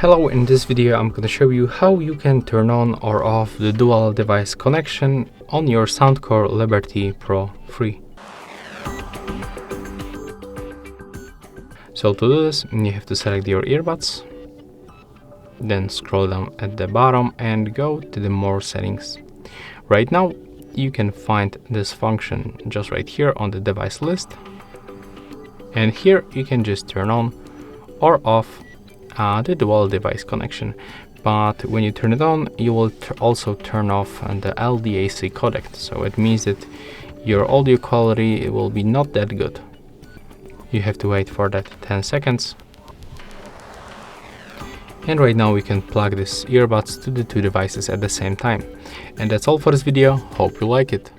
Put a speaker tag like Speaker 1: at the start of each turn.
Speaker 1: Hello, in this video I'm going to show you how you can turn on or off the dual device connection on your Soundcore Liberty Pro 3. So to do this, you have to select your earbuds, then scroll down at the bottom and go to the more settings. Right now you can find this function just right here on the device list, and here you can just turn on or off the dual device connection. But when you turn it on, you will also turn off the LDAC codec, so it means that your audio quality will be not that good. You have to wait for that 10 seconds. And right now we can plug these earbuds to the two devices at the same time. And that's all for this video. Hope you like it.